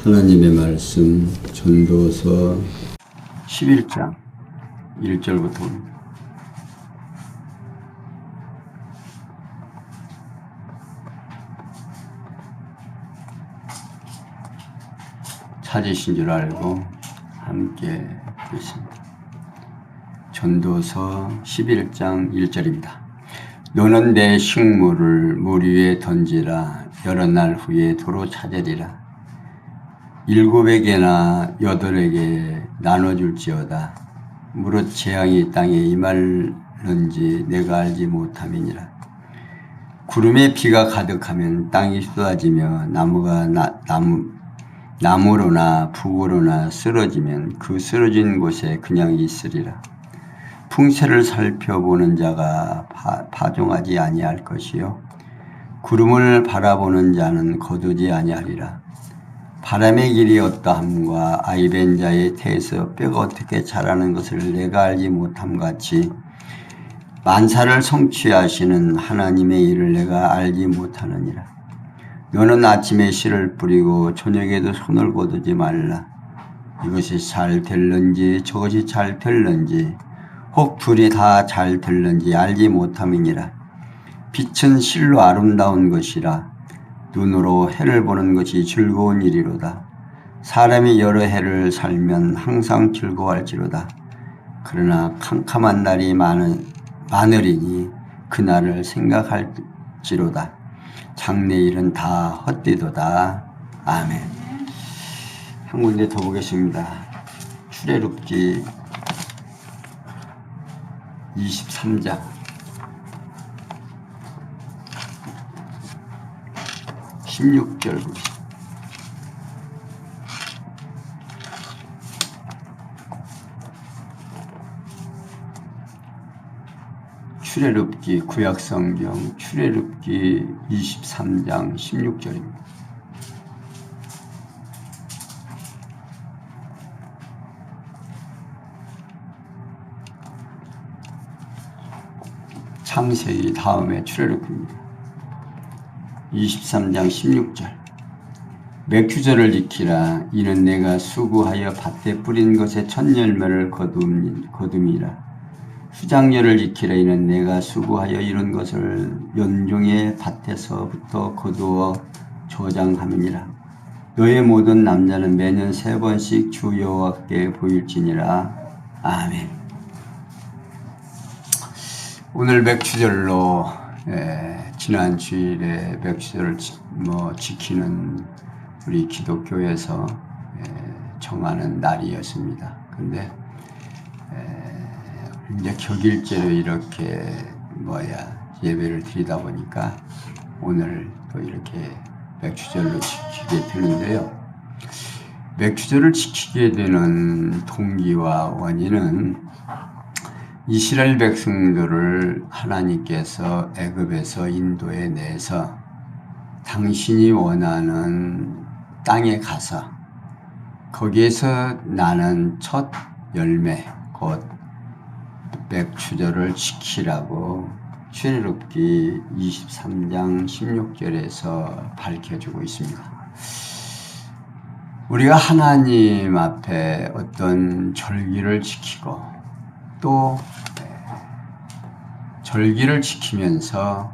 하나님의 말씀 전도서 11장 1절부터 찾으신 줄 알고 함께 읽겠습니다. 전도서 11장 1절입니다. 너는 내 식물을 물 위에 던지라. 여러 날 후에 도로 찾으리라. 7에게나 8에게 나눠줄지어다. 무릇 재앙이 땅에 임할는지 내가 알지 못함이니라. 구름에 비가 가득하면 땅이 쏟아지며 나무가 나무로나 북으로나 쓰러지면 그 쓰러진 곳에 그냥 있으리라. 풍채를 살펴보는 자가 파종하지 아니할 것이요 구름을 바라보는 자는 거두지 아니하리라. 바람의 길이 어떠함과 아이벤 자의 태에서 뼈가 어떻게 자라는 것을 내가 알지 못함 같이 만사를 성취하시는 하나님의 일을 내가 알지 못하느니라. 너는 아침에 씨를 뿌리고 저녁에도 손을 거두지 말라. 이것이 잘 될는지 저것이 잘 될는지 혹 둘이 다 잘 될는지 알지 못함이니라. 빛은 실로 아름다운 것이라. 눈으로 해를 보는 것이 즐거운 일이로다. 사람이 여러 해를 살면 항상 즐거워할지로다. 그러나 캄캄한 날이 많으리니 그날을 생각할지로다. 장래일은 다 헛되도다. 아멘. 한 군데 더 보겠습니다. 출애굽기 23장 16절 출애굽기 구약성경 출애굽기 23장 16절입니다. 창세기 다음에 출애굽기입니다. 23장 16절 맥추절을 지키라. 이는 내가 수고하여 밭에 뿌린 것의 첫 열매를 거둠이라. 수장절을 지키라. 이는 내가 수고하여 이룬 것을 연종의 밭에서부터 거두어 저장함이니라. 너의 모든 남자는 매년 3번씩 주 여호와께 보일지니라. 아멘. 오늘 맥추절로 지난 주일에 맥추절을 지키는 우리 기독교에서 정하는 날이었습니다. 근데 이제 격일제로 이렇게 예배를 드리다 보니까 오늘 또 이렇게 맥추절로 지키게 되는데요. 맥추절을 지키게 되는 동기와 원인은 이스라엘 백성들을 하나님께서 애굽에서 인도해 내서 당신이 원하는 땅에 가서 거기에서 나는 첫 열매 곧 맥추절을 지키라고 출애굽기 23장 16절에서 밝혀주고 있습니다. 우리가 하나님 앞에 어떤 절기를 지키고 또 절기를 지키면서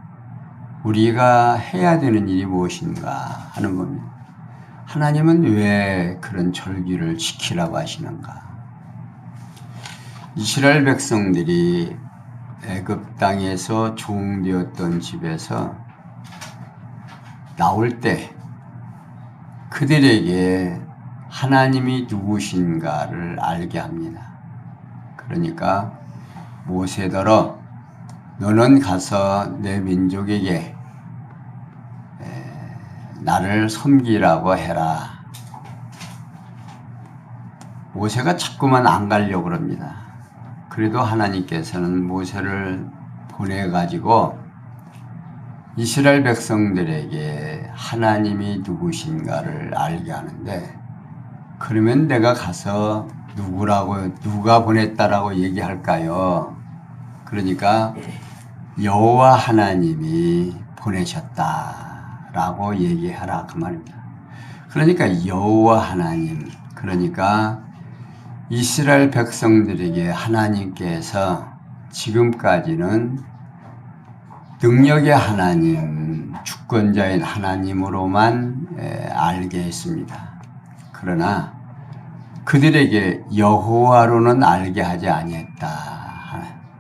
우리가 해야 되는 일이 무엇인가 하는 겁니다. 하나님은 왜 그런 절기를 지키라고 하시는가? 이스라엘 백성들이 애굽 땅에서 종되었던 집에서 나올 때 그들에게 하나님이 누구신가를 알게 합니다. 그러니까 모세더러 너는 가서 내 민족에게 나를 섬기라고 해라. 모세가 자꾸만 안 가려고 그럽니다. 그래도 하나님께서는 모세를 보내가지고 이스라엘 백성들에게 하나님이 누구신가를 알게 하는데, 그러면 내가 가서 누가 보냈다라고 얘기할까요? 그러니까 여호와 하나님이 보내셨다라고 얘기하라 그 말입니다. 그러니까 여호와 하나님, 그러니까 이스라엘 백성들에게 하나님께서 지금까지는 능력의 하나님, 주권자인 하나님으로만 알게 했습니다. 그러나 그들에게 여호와로는 알게 하지 아니했다.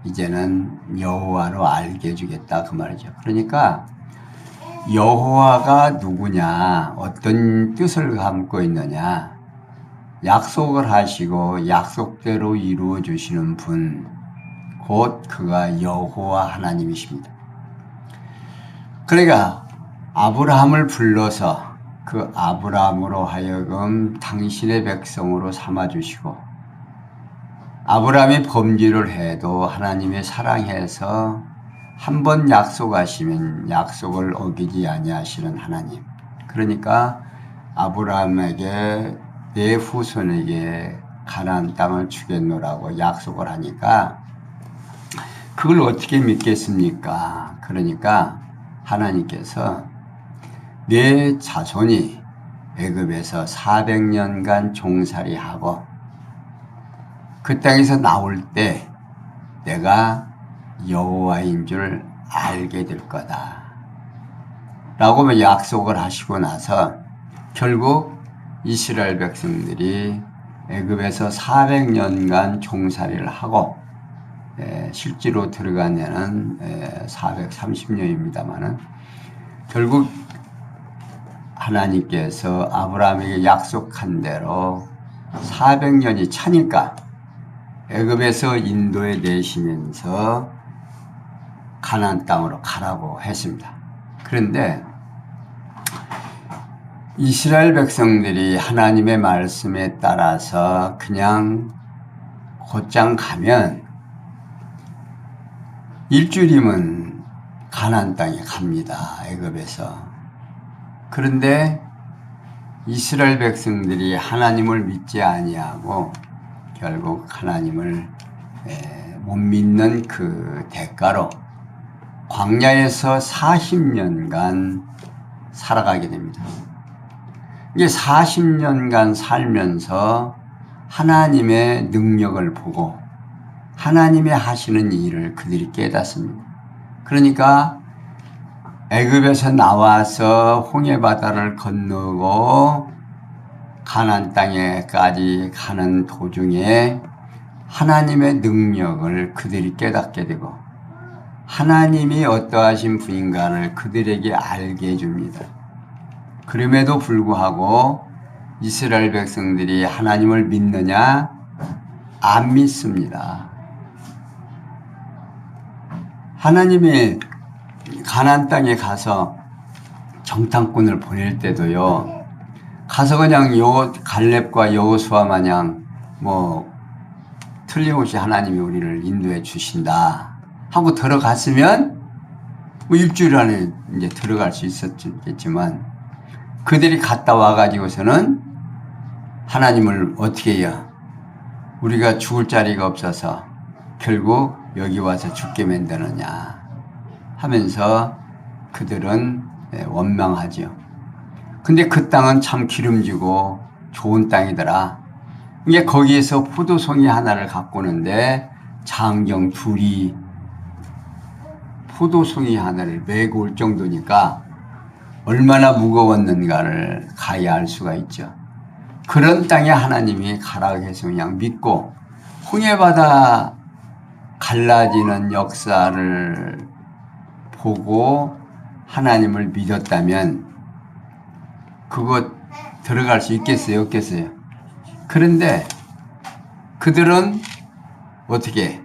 이제는 여호와로 알게 해주겠다 그 말이죠. 그러니까 여호와가 누구냐, 어떤 뜻을 담고 있느냐, 약속을 하시고 약속대로 이루어 주시는 분, 곧 그가 여호와 하나님이십니다. 그러니까 아브라함을 불러서 그 아브라함으로 하여금 당신의 백성으로 삼아주시고, 아브라함이 범죄를 해도 하나님의 사랑해서 한 번 약속하시면 약속을 어기지 아니하시는 하나님. 그러니까 아브라함에게 내 후손에게 가나안 땅을 주겠노라고 약속을 하니까 그걸 어떻게 믿겠습니까? 그러니까 하나님께서 내 자손이 애굽에서 400년간 종살이하고 그 땅에서 나올 때 내가 여호와인 줄 알게 될 거다 라고 약속을 하시고 나서 결국 이스라엘 백성들이 애굽에서 400년간 종살이를 하고 실제로 들어간 해는 430년입니다만은 결국 하나님께서 아브라함에게 약속한 대로 400년이 차니까 애굽에서 인도에 내시면서 가나안 땅으로 가라고 했습니다. 그런데 이스라엘 백성들이 하나님의 말씀에 따라서 그냥 곧장 가면 일주일이면 가나안 땅에 갑니다. 애굽에서. 그런데 이스라엘 백성들이 하나님을 믿지 아니하고 결국 하나님을 못 믿는 그 대가로 광야에서 40년간 살아가게 됩니다. 이게 40년간 살면서 하나님의 능력을 보고 하나님의 하시는 일을 그들이 깨닫습니다. 그러니까 애굽에서 나와서 홍해바다를 건너고 가나안 땅에까지 가는 도중에 하나님의 능력을 그들이 깨닫게 되고 하나님이 어떠하신 분인가를 그들에게 알게 해줍니다. 그럼에도 불구하고 이스라엘 백성들이 하나님을 믿느냐? 안 믿습니다. 하나님이 가나안 땅에 가서 정탐꾼을 보낼 때도요, 가서 그냥 갈렙과 여호수아 마냥 틀림없이 하나님이 우리를 인도해 주신다 하고 들어갔으면 일주일 안에 이제 들어갈 수 있었겠지만 그들이 갔다 와가지고서는 하나님을 어떻게 해요? 우리가 죽을 자리가 없어서 결국 여기 와서 죽게 만드느냐 하면서 그들은 원망하죠. 근데 그 땅은 참 기름지고 좋은 땅이더라. 이게 거기에서 포도송이 하나를 갖고 오는데 장경 둘이 포도송이 하나를 메고 올 정도니까 얼마나 무거웠는가를 가히 알 수가 있죠. 그런 땅에 하나님이 가라고 해서 그냥 믿고 홍해바다 갈라지는 역사를 보고 하나님을 믿었다면 그거 들어갈 수 있겠어요? 없겠어요? 그런데 그들은 어떻게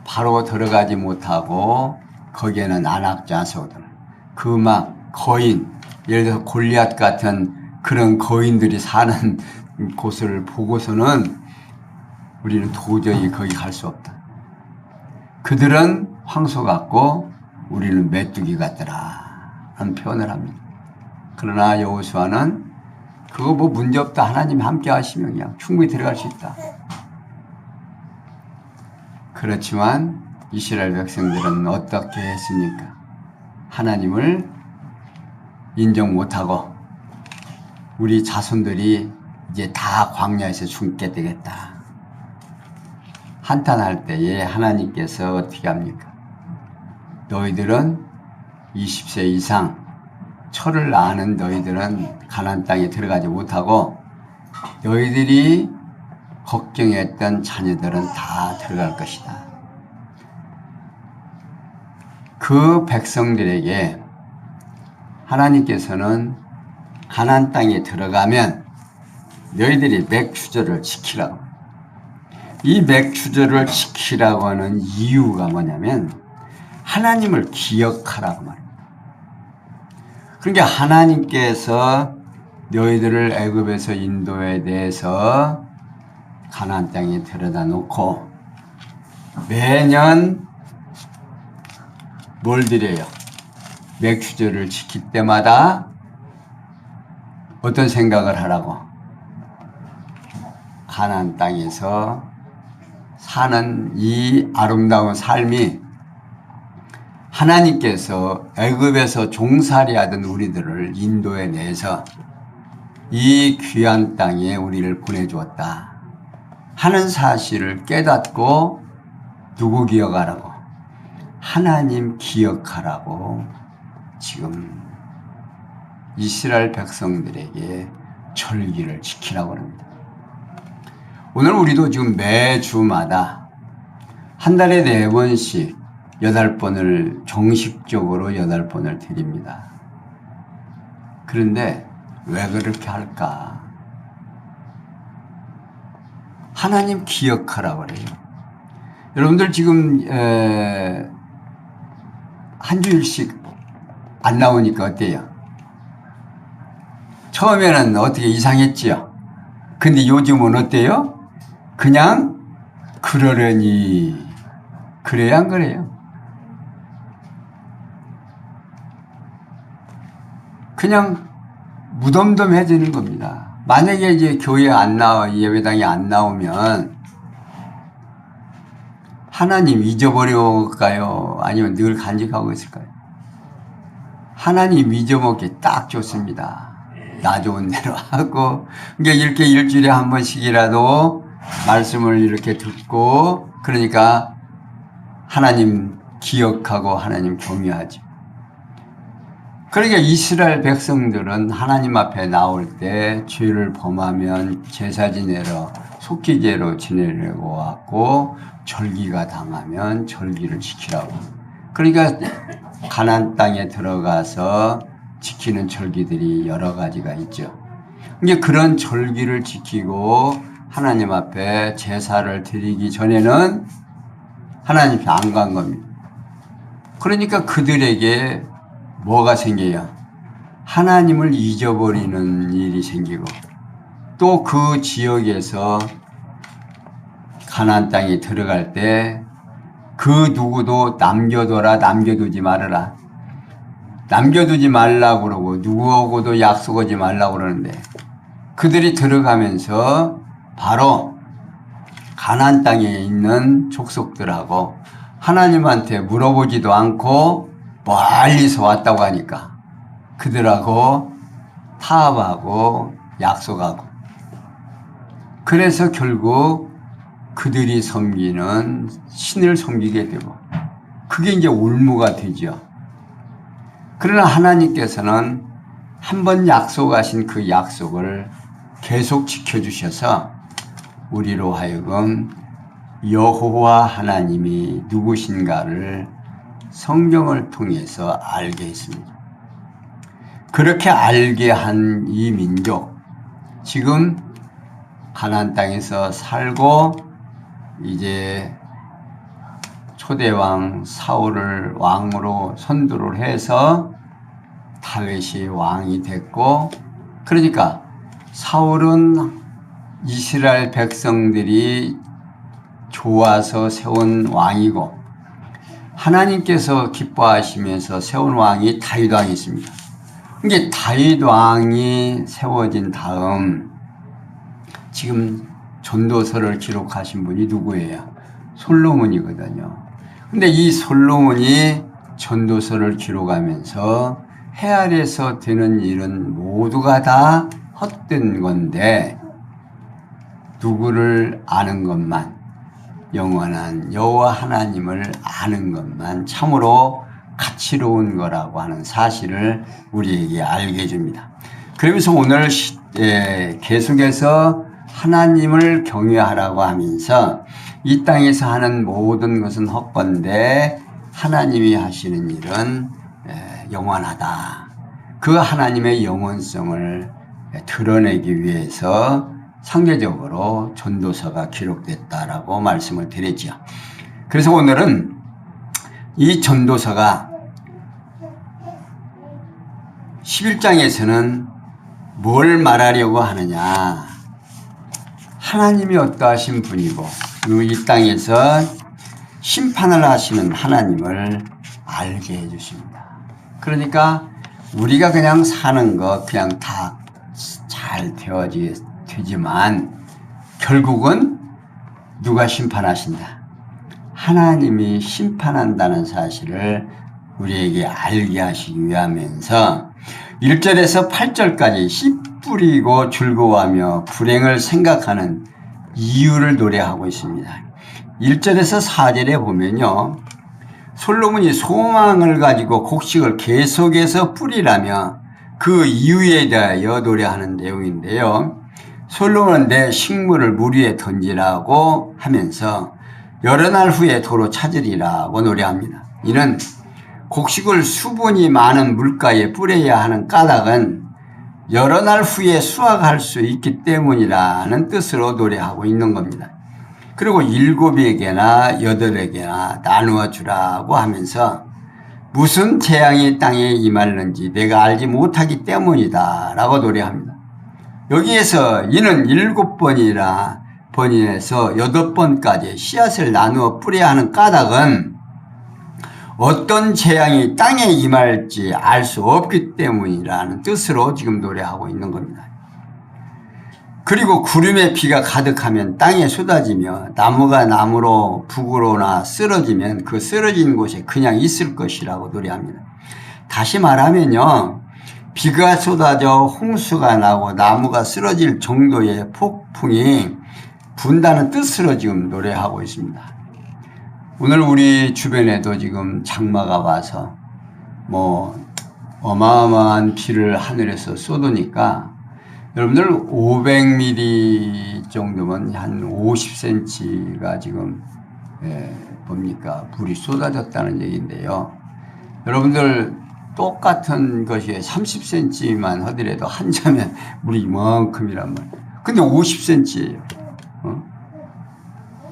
바로 들어가지 못하고 거기에는 안악자소들, 거인, 예를 들어서 골리앗 같은 그런 거인들이 사는 곳을 보고서는 우리는 도저히 거기 갈 수 없다. 그들은 황소 같고 우리는 메뚜기 같더라 라는 표현을 합니다. 그러나 여호수아는 그거 문제 없다. 하나님이 함께 하시면 그냥 충분히 들어갈 수 있다. 그렇지만 이스라엘 백성들은 어떻게 했습니까? 하나님을 인정 못하고 우리 자손들이 이제 다 광야에서 죽게 되겠다. 한탄할 때에 하나님께서 어떻게 합니까? 너희들은 20세 이상 철을 낳는 너희들은 가나안 땅에 들어가지 못하고 너희들이 걱정했던 자녀들은 다 들어갈 것이다. 그 백성들에게 하나님께서는 가나안 땅에 들어가면 너희들이 맥추절을 지키라고. 이 맥추절을 지키라고 하는 이유가 뭐냐면 하나님을 기억하라고 말입니다. 그러니까 하나님께서 너희들을 애굽에서 인도에 대해서 가나안 땅에 데려다 놓고 매년 뭘 드려요? 맥추절을 지킬 때마다 어떤 생각을 하라고? 가나안 땅에서 사는 이 아름다운 삶이 하나님께서 애굽에서 종살이하던 우리들을 인도해 내서 이 귀한 땅에 우리를 보내주었다 하는 사실을 깨닫고 누구 기억하라고? 하나님 기억하라고 지금 이스라엘 백성들에게 절기를 지키라고 합니다. 오늘 우리도 지금 매주마다 한 달에 4번씩 8번을 정식적으로 8번을 드립니다. 그런데 왜 그렇게 할까? 하나님 기억하라고 그래요. 여러분들 지금 한 주일씩 안 나오니까 어때요? 처음에는 어떻게 이상했지요? 근데 요즘은 어때요? 그냥 그러려니 그래야 안 그래요? 그냥 무덤덤해지는 겁니다. 만약에 이제 교회 안 나와, 예배당에 안 나오면 하나님 잊어버릴까요? 아니면 늘 간직하고 있을까요? 하나님 잊어먹기 딱 좋습니다. 나 좋은 대로 하고, 그러니까 이렇게 일주일에 한 번씩이라도 말씀을 이렇게 듣고, 그러니까 하나님 기억하고 하나님 경외하죠. 그러니까 이스라엘 백성들은 하나님 앞에 나올 때 죄를 범하면 제사 지내러 속기제로 지내려고 왔고 절기가 당하면 절기를 지키라고. 그러니까 가나안 땅에 들어가서 지키는 절기들이 여러 가지가 있죠. 이제 그런 절기를 지키고 하나님 앞에 제사를 드리기 전에는 하나님 앞에 안 간 겁니다. 그러니까 그들에게 뭐가 생겨요? 하나님을 잊어버리는 일이 생기고 또 그 지역에서 가나안 땅에 들어갈 때 그 누구도 남겨두지 말아라. 남겨두지 말라고 그러고 누구하고도 약속하지 말라고 그러는데 그들이 들어가면서 바로 가나안 땅에 있는 족속들하고 하나님한테 물어보지도 않고 멀리서 왔다고 하니까 그들하고 타협하고 약속하고 그래서 결국 그들이 섬기는 신을 섬기게 되고 그게 이제 올무가 되죠. 그러나 하나님께서는 한번 약속하신 그 약속을 계속 지켜주셔서 우리로 하여금 여호와 하나님이 누구신가를 성경을 통해서 알게 했습니다. 그렇게 알게 한 이 민족, 지금 가나안 땅에서 살고 이제 초대왕 사울을 왕으로 선두를 해서 다윗이 왕이 됐고, 그러니까 사울은 이스라엘 백성들이 좋아서 세운 왕이고 하나님께서 기뻐하시면서 세운 왕이 다윗 왕이 있습니다. 이게 다윗 왕이 세워진 다음 지금 전도서를 기록하신 분이 누구예요? 솔로몬이거든요. 근데 이 솔로몬이 전도서를 기록하면서 해 아래서 되는 일은 모두가 다 헛된 건데 누구를 아는 것만, 영원한 여호와 하나님을 아는 것만 참으로 가치로운 거라고 하는 사실을 우리에게 알게 해줍니다. 그러면서 오늘 계속해서 하나님을 경외하라고 하면서 이 땅에서 하는 모든 것은 헛건데 하나님이 하시는 일은 영원하다. 그 하나님의 영원성을 드러내기 위해서 상대적으로 전도서가 기록됐다라고 말씀을 드렸죠. 그래서 오늘은 이 전도서가 11장에서는 뭘 말하려고 하느냐. 하나님이 어떠하신 분이고 이 땅에서 심판을 하시는 하나님을 알게 해주십니다. 그러니까 우리가 그냥 사는 거 그냥 다 잘 되지만 결국은 누가 심판하신다. 하나님이 심판한다는 사실을 우리에게 알게 하시기 위하면서 1절에서 8절까지 씨 뿌리고 즐거워하며 불행을 생각하는 이유를 노래하고 있습니다. 1절에서 4절에 보면요. 솔로몬이 소망을 가지고 곡식을 계속해서 뿌리라며 그 이유에 대하여 노래하는 내용인데요. 솔로몬은 내 식물을 물 위에 던지라고 하면서 여러 날 후에 도로 찾으리라고 노래합니다. 이는 곡식을 수분이 많은 물가에 뿌려야 하는 까닭은 여러 날 후에 수확할 수 있기 때문이라는 뜻으로 노래하고 있는 겁니다. 그리고 7에게나 8에게나 나누어 주라고 하면서 무슨 재앙이 땅에 임할는지 내가 알지 못하기 때문이다 라고 노래합니다. 여기에서 이는 7번에서 8번까지 씨앗을 나누어 뿌려야 하는 까닭은 어떤 재앙이 땅에 임할지 알 수 없기 때문이라는 뜻으로 지금 노래하고 있는 겁니다. 그리고 구름에 비가 가득하면 땅에 쏟아지며 나무가 나무로 북으로나 쓰러지면 그 쓰러진 곳에 그냥 있을 것이라고 노래합니다. 다시 말하면요. 비가 쏟아져 홍수가 나고 나무가 쓰러질 정도의 폭풍이 분다는 뜻으로 지금 노래하고 있습니다. 오늘 우리 주변에도 지금 장마가 와서 어마어마한 비를 하늘에서 쏟으니까 여러분들 500mm 정도면 한 50cm가 지금 뭡니까 물이 쏟아졌다는 얘기인데요. 여러분들 똑같은 것이 30cm만 하더라도 한 자면 물이 이만큼이란 말이에요. 근데 50cm예요.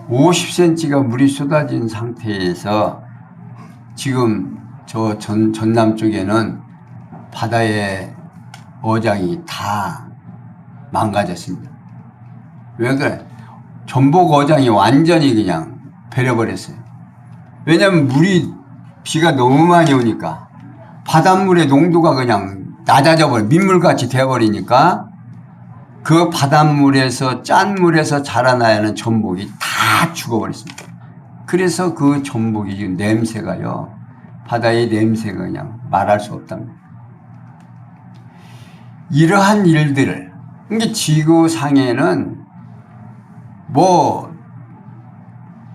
50cm가 물이 쏟아진 상태에서 지금 저 전남 쪽에는 바다의 어장이 다 망가졌습니다. 왜 그래? 전복 어장이 완전히 그냥 베려버렸어요. 왜냐하면 비가 너무 많이 오니까 바닷물의 농도가 그냥 낮아져 민물같이 되어버리니까 그 바닷물에서 짠 물에서 자라나야 하는 전복이 다 죽어버렸습니다. 그래서 그 전복이 지금 냄새가요. 바다의 냄새가 그냥 말할 수 없답니다. 이러한 일들을 이게 지구상에는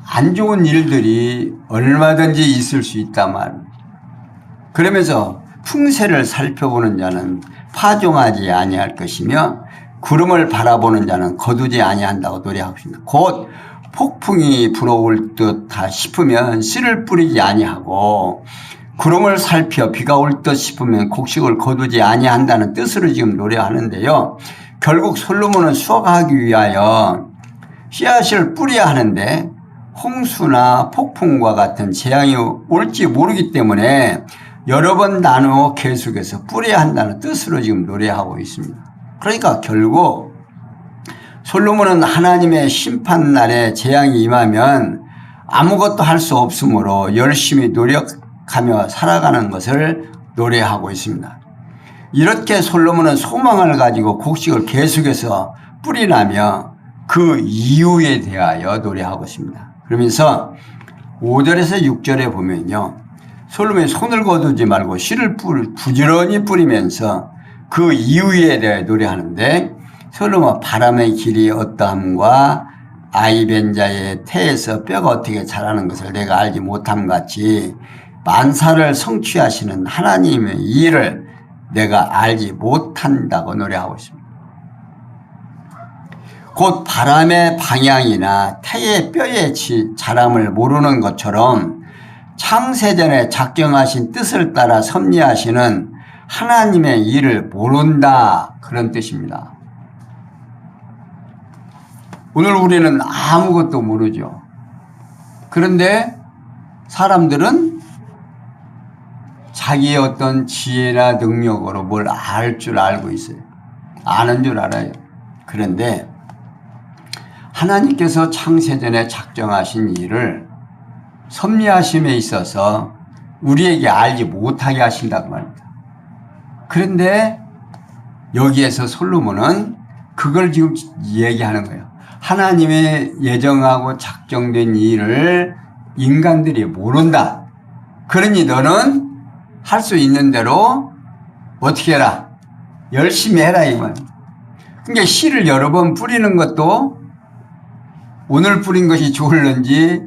안 좋은 일들이 얼마든지 있을 수 있단 말입니다. 그러면서 풍세를 살펴보는 자는 파종하지 아니할 것이며 구름을 바라보는 자는 거두지 아니한다고 노래하고 있습니다. 곧 폭풍이 불어올 듯 싶으면 씨를 뿌리지 아니하고 구름을 살펴 비가 올 듯 싶으면 곡식을 거두지 아니한다는 뜻으로 지금 노래하는데요. 결국 솔로몬은 수확하기 위하여 씨앗을 뿌려야 하는데 홍수나 폭풍과 같은 재앙이 올지 모르기 때문에 여러 번 나누어 계속해서 뿌려야 한다는 뜻으로 지금 노래하고 있습니다. 그러니까 결국 솔로몬은 하나님의 심판날에 재앙이 임하면 아무것도 할 수 없으므로 열심히 노력하며 살아가는 것을 노래하고 있습니다. 이렇게 솔로몬은 소망을 가지고 곡식을 계속해서 뿌리라며 그 이유에 대하여 노래하고 있습니다. 그러면서 5절에서 6절에 보면요. 솔로몬이 손을 거두지 말고 씨를 부지런히 뿌리면서 그 이유에 대해 노래하는데 솔로몬 바람의 길이 어떠함과 아이벤자의 태에서 뼈가 어떻게 자라는 것을 내가 알지 못함 같이 만사를 성취하시는 하나님의 일을 내가 알지 못한다고 노래하고 있습니다. 곧 바람의 방향이나 태의 뼈의 자람을 모르는 것처럼 창세전에 작정하신 뜻을 따라 섭리하시는 하나님의 일을 모른다, 그런 뜻입니다. 오늘 우리는 아무것도 모르죠. 그런데 사람들은 자기의 어떤 지혜나 능력으로 뭘 알 줄 알고 있어요. 아는 줄 알아요. 그런데 하나님께서 창세전에 작정하신 일을 섭리하심에 있어서 우리에게 알지 못하게 하신다고 말입니다. 그런데 여기에서 솔로몬은 그걸 지금 얘기하는 거예요. 하나님의 예정하고 작정된 일을 인간들이 모른다. 그러니 너는 할 수 있는 대로 어떻게 해라? 열심히 해라, 이 말. 그러니까 씨를 여러 번 뿌리는 것도 오늘 뿌린 것이 좋을런지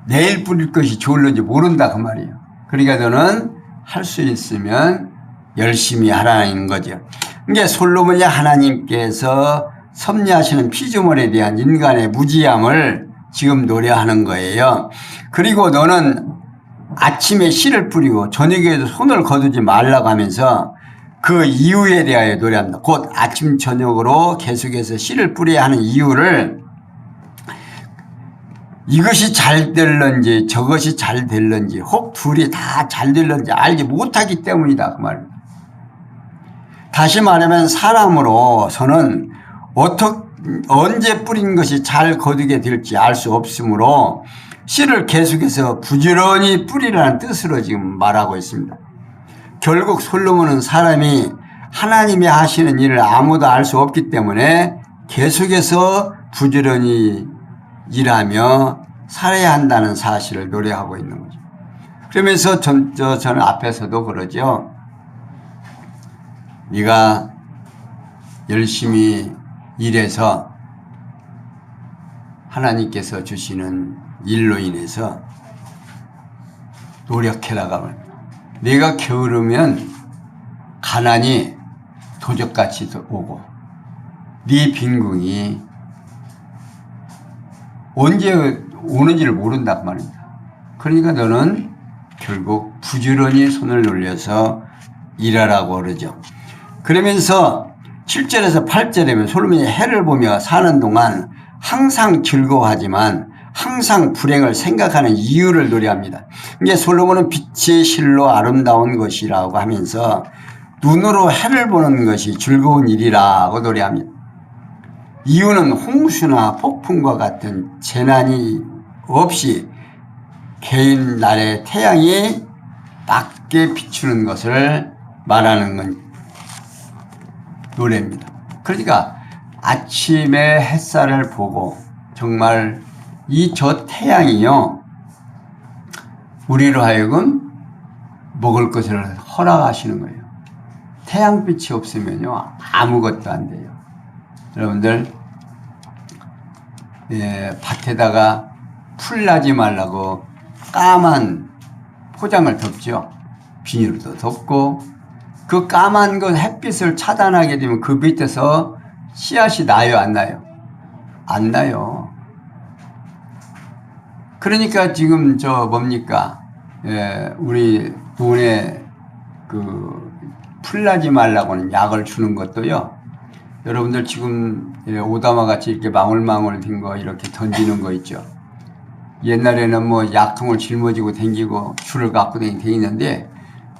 내일 뿌릴 것이 좋을런지 모른다, 그 말이에요. 그러니까 너는 할 수 있으면 열심히 하라는 거죠. 그러니까 솔로몬이 하나님께서 섭리하시는 피조물에 대한 인간의 무지함을 지금 노래하는 거예요. 그리고 너는 아침에 씨를 뿌리고 저녁에도 손을 거두지 말라고 하면서 그 이유에 대하여 노래합니다. 곧 아침 저녁으로 계속해서 씨를 뿌려야 하는 이유를 이것이 잘 될런지 저것이 잘 될런지 혹 둘이 다 잘 될런지 알지 못하기 때문이다, 그 말입니다. 다시 말하면 사람으로서는 언제 뿌린 것이 잘 거두게 될지 알 수 없으므로 씨를 계속해서 부지런히 뿌리라는 뜻으로 지금 말하고 있습니다. 결국 솔로몬은 사람이 하나님이 하시는 일을 아무도 알 수 없기 때문에 계속해서 부지런히 일하며 살아야 한다는 사실을 노래하고 있는 거죠. 그러면서 저는 앞에서도 그러죠. 네가 열심히 일해서 하나님께서 주시는 일로 인해서 노력해라가 말입니다. 네가 게으르면 가난이 도적같이 오고 네 빈궁이 언제 오는지를 모른단 말입니다. 그러니까 너는 결국 부지런히 손을 놀려서 일하라고 그러죠. 그러면서 7절에서 8절에 보면 솔로몬이 해를 보며 사는 동안 항상 즐거워하지만 항상 불행을 생각하는 이유를 노래합니다. 이게 솔로몬은 빛의 실로 아름다운 것이라고 하면서 눈으로 해를 보는 것이 즐거운 일이라고 노래합니다. 이유는 홍수나 폭풍과 같은 재난이 없이 개인 날의 태양이 맑게 비추는 것을 말하는 건 노래입니다. 그러니까 아침에 햇살을 보고 정말 이 저 태양이요 우리로 하여금 먹을 것을 허락하시는 거예요. 태양빛이 없으면요 아무것도 안 돼요. 여러분들 밭에다가 풀 나지 말라고 까만 포장을 덮죠. 비닐도 덮고 그 까만 그 햇빛을 차단하게 되면 그 밑에서 씨앗이 나요, 안 나요? 안 나요. 그러니까 지금 뭡니까? 우리 돈에 풀 나지 말라고는 약을 주는 것도요. 여러분들 지금 오다마 같이 이렇게 망울망울 된 거 이렇게 던지는 거 있죠. 옛날에는 뭐 약통을 짊어지고 댕기고 줄을 갖고 댕기는데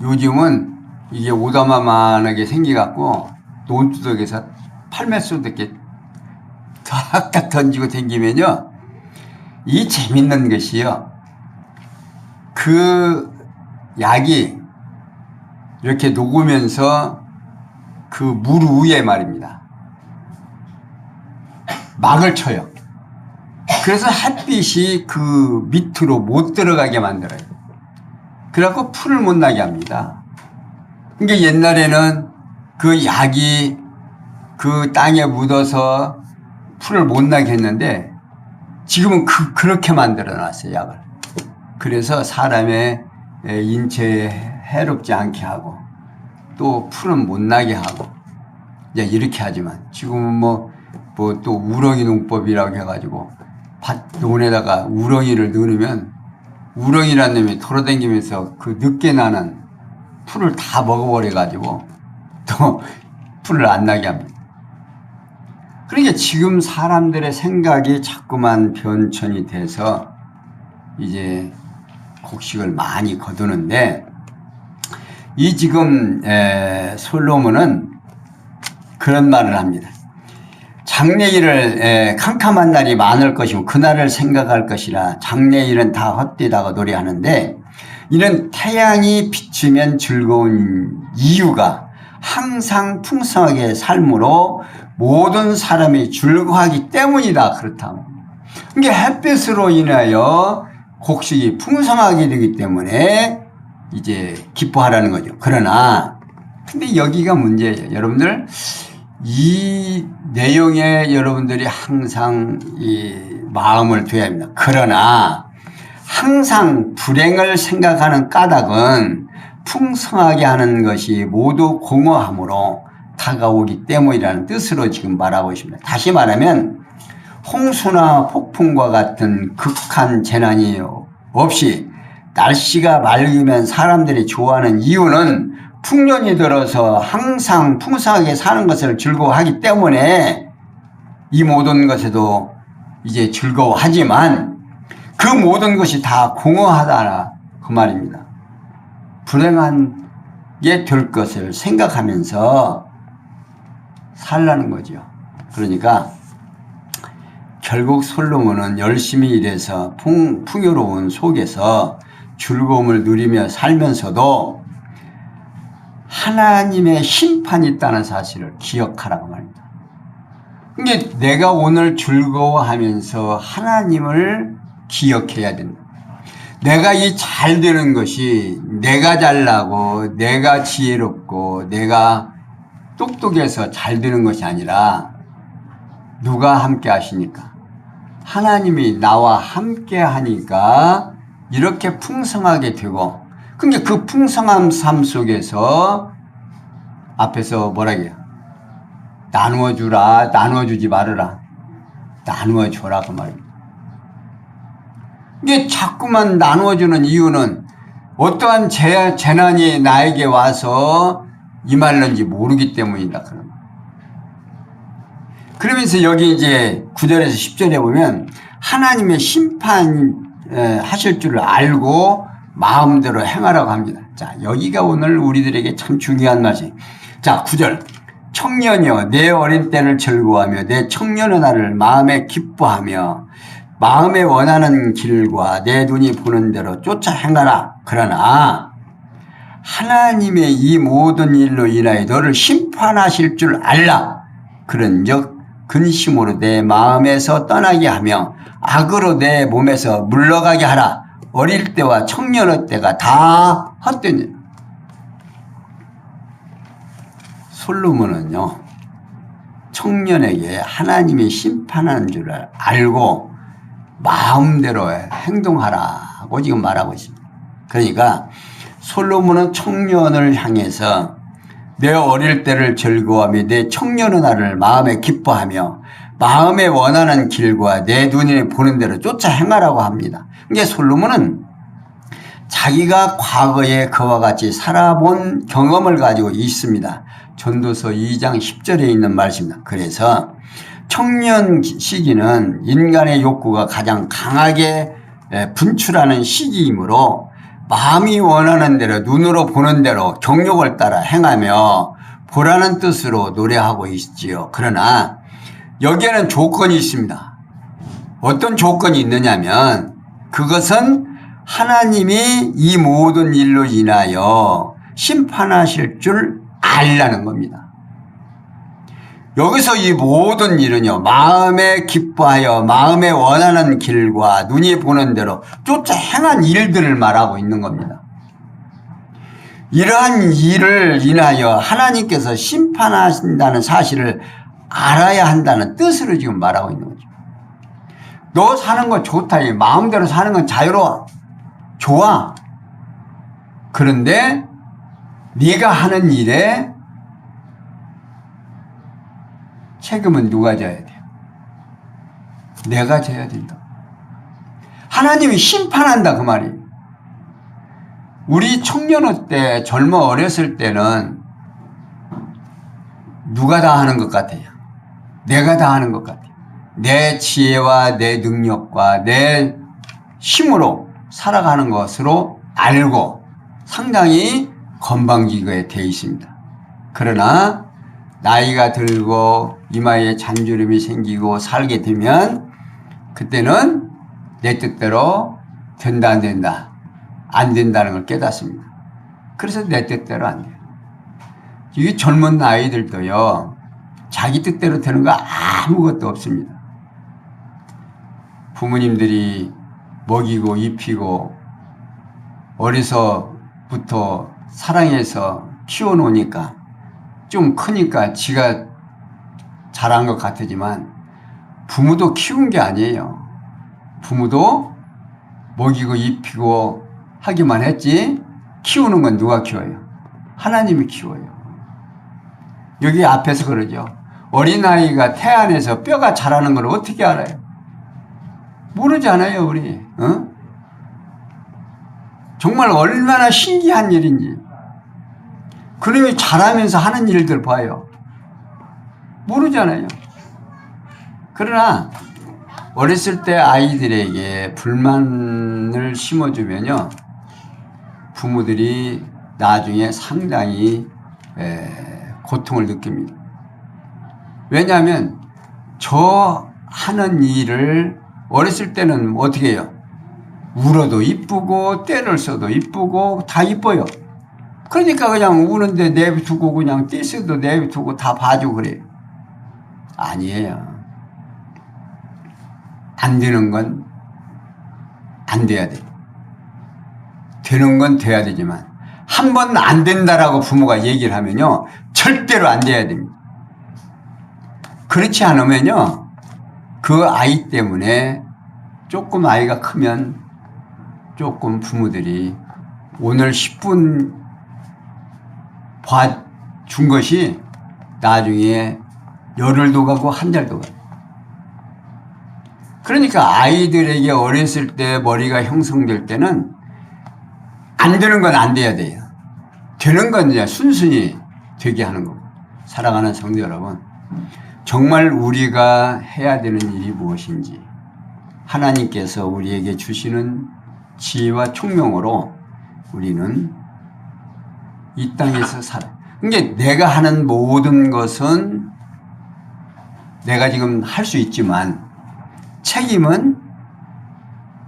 요즘은 이게 오다마만하게 생겨갖고 논두덕에서 8m 이렇게 탁탁 던지고 댕기면요. 이 재밌는 것이요. 그 약이 이렇게 녹으면서 그 물 위에 말입니다. 막을 쳐요. 그래서 햇빛이 그 밑으로 못 들어가게 만들어요. 그래갖고 풀을 못 나게 합니다. 그러니까 옛날에는 그 약이 그 땅에 묻어서 풀을 못 나게 했는데 지금은 그렇게 만들어 놨어요, 약을. 그래서 사람의 인체에 해롭지 않게 하고 또 풀은 못 나게 하고 이제 이렇게 하지만 지금은 뭐 또 우렁이 농법이라고 해가지고 논에다가 우렁이를 넣으면 우렁이라는 놈이 돌아다니면서 그 늦게 나는 풀을 다 먹어버려가지고 또 풀을 안 나게 합니다. 그러니까 지금 사람들의 생각이 자꾸만 변천이 돼서 이제 곡식을 많이 거두는데 이 지금 솔로몬은 그런 말을 합니다. 장래일을 캄캄한 날이 많을 것이고 그날을 생각할 것이라 장래일은 다 헛되다고 노래하는데 이는 태양이 비추면 즐거운 이유가 항상 풍성하게 삶으로 모든 사람이 즐거워하기 때문이다. 그렇다. 이게 햇빛으로 인하여 곡식이 풍성하게 되기 때문에 이제 기뻐하라는 거죠. 그러나 근데 여기가 문제예요. 여러분들 이 내용에 여러분들이 항상 이 마음을 둬야 합니다. 그러나 항상 불행을 생각하는 까닭은 풍성하게 하는 것이 모두 공허함으로 다가오기 때문이라는 뜻으로 지금 말하고 있습니다. 다시 말하면 홍수나 폭풍과 같은 극한 재난이 없이 날씨가 맑으면 사람들이 좋아하는 이유는 풍년이 들어서 항상 풍성하게 사는 것을 즐거워하기 때문에 이 모든 것에도 이제 즐거워하지만 그 모든 것이 다 공허하다 그 말입니다. 불행하게 될 것을 생각하면서 살라는 거죠. 그러니까 결국 솔로몬은 열심히 일해서 풍요로운 속에서 즐거움을 누리며 살면서도 하나님의 심판이 있다는 사실을 기억하라고 말입니다. 그러니까 내가 오늘 즐거워하면서 하나님을 기억해야 된다. 내가 이 잘 되는 것이 내가 잘나고 내가 지혜롭고 내가 똑똑해서 잘 되는 것이 아니라 누가 함께 하시니까 하나님이 나와 함께 하니까 이렇게 풍성하게 되고 그러니까 그 풍성한 삶 속에서 앞에서 뭐라 해요? 나누어 주라, 나누어 주지 말으라. 나누어 줘라 그 말입니다. 이게 자꾸만 나누어 주는 이유는 어떠한 재난이 나에게 와서 임할는지 모르기 때문이다. 그러면서 여기 이제 9절에서 10절에 보면 하나님의 심판 하실 줄을 알고 마음대로 행하라고 합니다. 자, 여기가 오늘 우리들에게 참 중요한 말이에요. 자, 9절. 청년이여 내 어린 때를 즐거워하며 내 청년의 날을 마음에 기뻐하며 마음에 원하는 길과 내 눈이 보는 대로 쫓아 행하라. 그러나 하나님의 이 모든 일로 인하여 너를 심판하실 줄 알라. 그런즉 근심으로 내 마음에서 떠나게 하며 악으로 내 몸에서 물러가게 하라. 어릴 때와 청년의 때가 다 헛된 일. 솔로몬은요, 청년에게 하나님이 심판하는 줄 알고 마음대로 행동하라고 지금 말하고 있습니다. 그러니까 솔로몬은 청년을 향해서 내 어릴 때를 즐거워하며 내 청년의 날을 마음에 기뻐하며 마음에 원하는 길과 내 눈이 보는 대로 쫓아 행하라고 합니다. 그러니까 솔로몬은 자기가 과거에 그와 같이 살아본 경험을 가지고 있습니다. 전도서 2장 10절에 있는 말씀입니다. 그래서 청년 시기는 인간의 욕구가 가장 강하게 분출하는 시기이므로 마음이 원하는 대로 눈으로 보는 대로 경욕을 따라 행하며 보라는 뜻으로 노래하고 있지요. 그러나 여기에는 조건이 있습니다. 어떤 조건이 있느냐면 그것은 하나님이 이 모든 일로 인하여 심판하실 줄 알라는 겁니다. 여기서 이 모든 일은요, 마음에 기뻐하여 마음에 원하는 길과 눈이 보는 대로 쫓아 행한 일들을 말하고 있는 겁니다. 이러한 일을 인하여 하나님께서 심판하신다는 사실을 알아야 한다는 뜻으로 지금 말하고 있는 거죠. 너 사는 거 좋다. 마음대로 사는 건 자유로워. 좋아. 그런데 네가 하는 일에 책임은 누가 져야 돼요? 내가 져야 된다. 하나님이 심판한다 그 말이에요. 우리 청년의 때 젊어 어렸을 때는 누가 다 하는 것 같아요? 내가 다 하는 것 같아요. 내 지혜와 내 능력과 내 힘으로 살아가는 것으로 알고 상당히 건방지게 되어 있습니다. 그러나 나이가 들고 이마에 잔주름이 생기고 살게 되면 그때는 내 뜻대로 된다 안 된다. 안 된다는 걸 깨닫습니다. 그래서 내 뜻대로 안 돼요. 이게 젊은 아이들도요. 자기 뜻대로 되는 거 아무것도 없습니다. 부모님들이 먹이고 입히고 어려서부터 사랑해서 키워놓으니까 좀 크니까 지가 잘한 것 같지만 부모도 키운 게 아니에요. 부모도 먹이고 입히고 하기만 했지 키우는 건 누가 키워요? 하나님이 키워요. 여기 앞에서 그러죠. 어린아이가 태안에서 뼈가 자라는 걸 어떻게 알아요? 모르잖아요, 우리. 어? 정말 얼마나 신기한 일인지. 그놈이 자라면서 하는 일들 봐요. 모르잖아요. 그러나 어렸을 때 아이들에게 불만을 심어주면요. 부모들이 나중에 상당히 고통을 느낍니다. 왜냐하면 저 하는 일을 어렸을 때는 어떻게 해요? 울어도 이쁘고 때를 써도 이쁘고 다 이뻐요. 그러니까 그냥 우는데 내비두고 그냥 떼서도 내비두고 다 봐주고 그래요. 아니에요. 안 되는 건 안 돼야 돼. 되는 건 돼야 되지만 한 번 안 된다라고 부모가 얘기를 하면요. 절대로 안 돼야 됩니다. 그렇지 않으면요. 그 아이 때문에 조금 아이가 크면 조금 부모들이 오늘 10분 봐준 것이 나중에 열흘도 가고 한 달도 가고. 그러니까 아이들에게 어렸을 때 머리가 형성될 때는 안 되는 건 안 돼야 돼요. 되는 건 이제 순순히 되게 하는 거고. 사랑하는 성도 여러분, 정말 우리가 해야 되는 일이 무엇인지 하나님께서 우리에게 주시는 지혜와 총명으로 우리는 이 땅에서 살아. 그러니까 내가 하는 모든 것은 내가 지금 할 수 있지만 책임은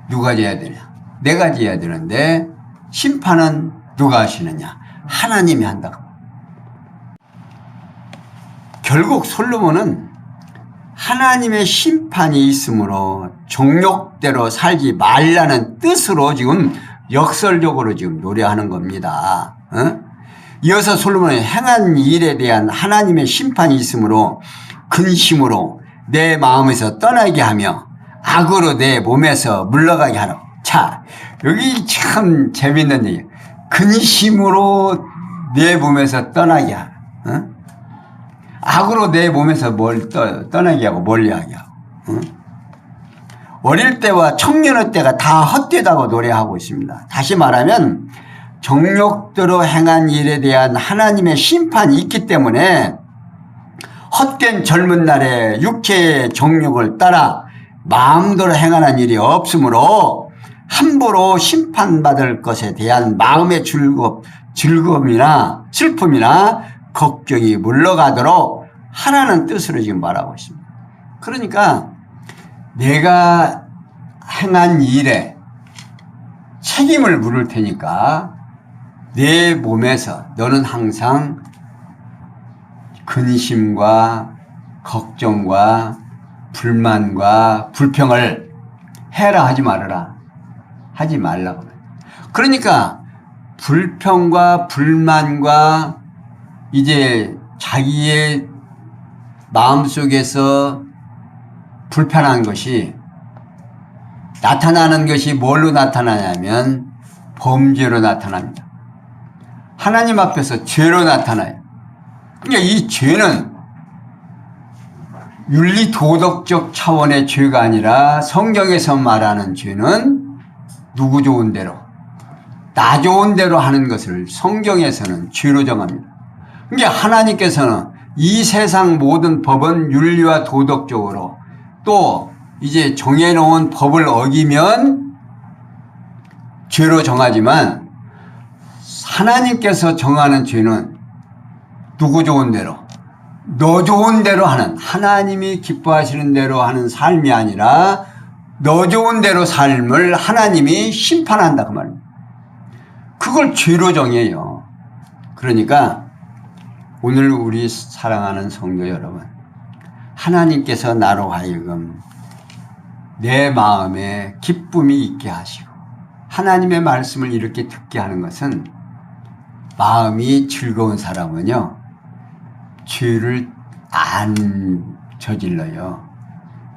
누가 져야 되냐? 내가 져야 되는데 심판은 누가 하시느냐? 하나님이 한다고. 결국 솔로몬은 하나님의 심판이 있으므로 정욕대로 살지 말라는 뜻으로 지금 역설적으로 지금 노래하는 겁니다. 이어서 솔로몬이 행한 일에 대한 하나님의 심판이 있으므로 근심으로 내 마음에서 떠나게 하며 악으로 내 몸에서 물러가게 하라. 자, 여기 참 재밌는 얘기예요. 근심으로 내 몸에서 떠나게 하라. 악으로 내 몸에서 떠나게 하고 멀리하게 하고. 어릴 때와 청년의 때가 다 헛되다고 노래하고 있습니다. 다시 말하면 정욕대로 행한 일에 대한 하나님의 심판이 있기 때문에 헛된 젊은 날에 육체의 정욕을 따라 마음대로 행하는 일이 없으므로 함부로 심판받을 것에 대한 마음의 즐거움이나 슬픔이나 걱정이 물러가도록 하라는 뜻으로 지금 말하고 있습니다. 그러니까 내가 행한 일에 책임을 물을 테니까 내 몸에서 너는 항상 근심과 걱정과 불만과 불평을 해라 하지 말아라. 하지 말라고. 그러니까 불평과 불만과 이제 자기의 마음속에서 불편한 것이 나타나는 것이 뭘로 나타나냐면 범죄로 나타납니다. 하나님 앞에서 죄로 나타나요. 그러니까 이 죄는 윤리 도덕적 차원의 죄가 아니라 성경에서 말하는 죄는 누구 좋은 대로, 나 좋은 대로 하는 것을 성경에서는 죄로 정합니다. 그러니까 하나님께서는 이 세상 모든 법은 윤리와 도덕적으로 또 이제 정해놓은 법을 어기면 죄로 정하지만 하나님께서 정하는 죄는 누구 좋은 대로, 너 좋은 대로 하는, 하나님이 기뻐하시는 대로 하는 삶이 아니라 너 좋은 대로 삶을 하나님이 심판한다 그 말입니다. 그걸 죄로 정해요. 그러니까 오늘 우리 사랑하는 성도 여러분, 하나님께서 나로 하여금 내 마음에 기쁨이 있게 하시고 하나님의 말씀을 이렇게 듣게 하는 것은 마음이 즐거운 사람은요 죄를 안 저질러요.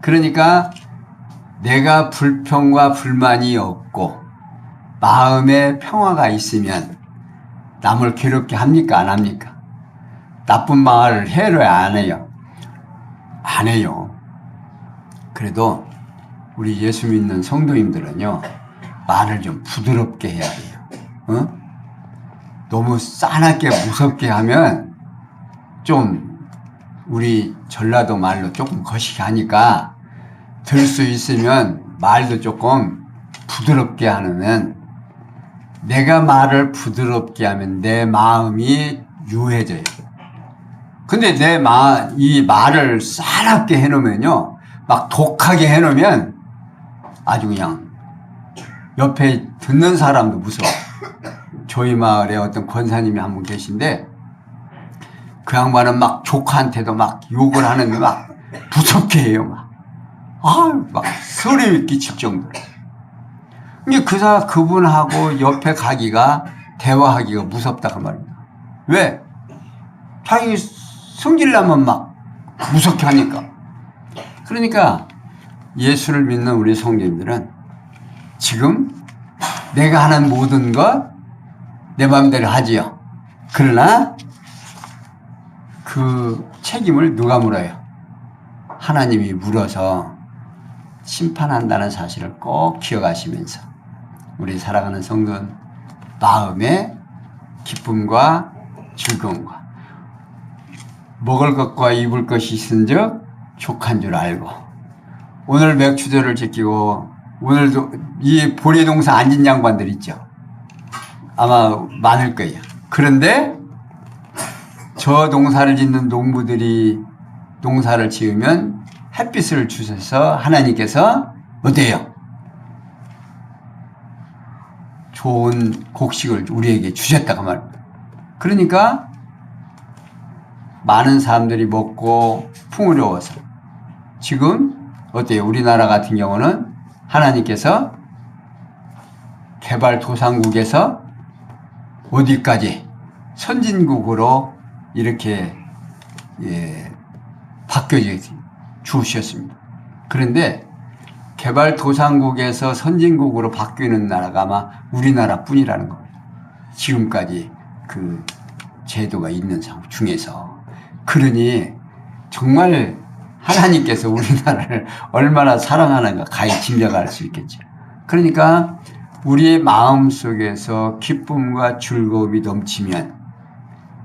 그러니까 내가 불평과 불만이 없고 마음에 평화가 있으면 남을 괴롭게 합니까? 안 합니까? 나쁜 말을 해요? 안 해요? 안 해요. 그래도 우리 예수 믿는 성도님들은요 말을 좀 부드럽게 해야 돼요. 어? 너무 싸납게 무섭게 하면 좀 우리 전라도 말로 조금 거시기 하니까 들 수 있으면 말도 조금 부드럽게 하면, 내가 말을 부드럽게 하면 내 마음이 유해져요. 근데 이 말을 싸납게 해놓으면요 막 독하게 해놓으면 아주 그냥 옆에 듣는 사람도 무서워. 저희 마을에 어떤 권사님이 한 분 계신데 그 양반은 막 조카한테도 막 욕을 하는데 막 무섭게 해요. 막 소리 끼칠 정도로. 근데 그분하고 옆에 가기가, 대화하기가 무섭다 그 말입니다. 왜? 자기 성질나면 막 무섭게 하니까. 그러니까 예수를 믿는 우리 성도님들은 지금 내가 하는 모든 것 내 마음대로 하지요. 그러나 그 책임을 누가 물어요? 하나님이 물어서 심판한다는 사실을 꼭 기억하시면서 우리 살아가는 성도는 마음의 기쁨과 즐거움과 먹을 것과 입을 것이 있은즉 족한 줄 알고, 오늘 맥추절을 지키고 오늘도 이 보리농사 안 진 양반들 있죠. 아마 많을 거예요. 그런데 저 농사를 짓는 농부들이 농사를 지으면 햇빛을 주셔서 하나님께서 어때요? 좋은 곡식을 우리에게 주셨다고 말입니다. 그러니까 많은 사람들이 먹고 풍요로워서 지금 어때요? 우리나라 같은 경우는 하나님께서 개발도상국에서 어디까지 선진국으로 이렇게 바뀌어 주셨습니다. 그런데 개발도상국에서 선진국으로 바뀌는 나라가 아마 우리나라 뿐이라는 거예요. 지금까지 그 제도가 있는 상황 중에서. 그러니 정말 하나님께서 우리나라를 얼마나 사랑하는가 가히 짐작할 수 있겠죠. 그러니까 우리의 마음속에서 기쁨과 즐거움이 넘치면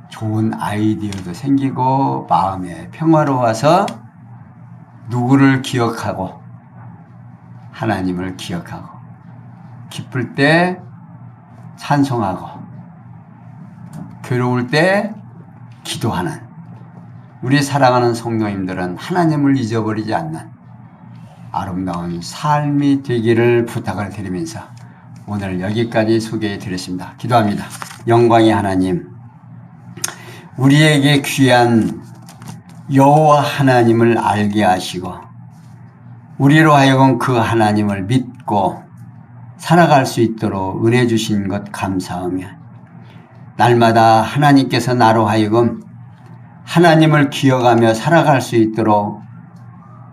좋은 아이디어도 생기고 마음에 평화로워서 누구를 기억하고 하나님을 기억하고, 기쁠 때 찬송하고 괴로울 때 기도하는 우리 사랑하는 성도님들은 하나님을 잊어버리지 않는 아름다운 삶이 되기를 부탁을 드리면서 오늘 여기까지 소개해 드렸습니다. 기도합니다. 영광의 하나님, 우리에게 귀한 여호와 하나님을 알게 하시고 우리로 하여금 그 하나님을 믿고 살아갈 수 있도록 은혜 주신 것 감사하며, 날마다 하나님께서 나로 하여금 하나님을 기억하며 살아갈 수 있도록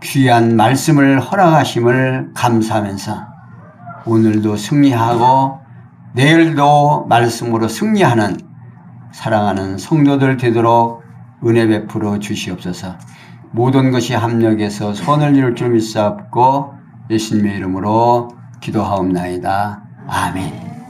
귀한 말씀을 허락하심을 감사하면서 오늘도 승리하고 내일도 말씀으로 승리하는 사랑하는 성도들 되도록 은혜 베풀어 주시옵소서. 모든 것이 합력해서 선을 이룰 줄 믿사옵고 예수님의 이름으로 기도하옵나이다. 아멘.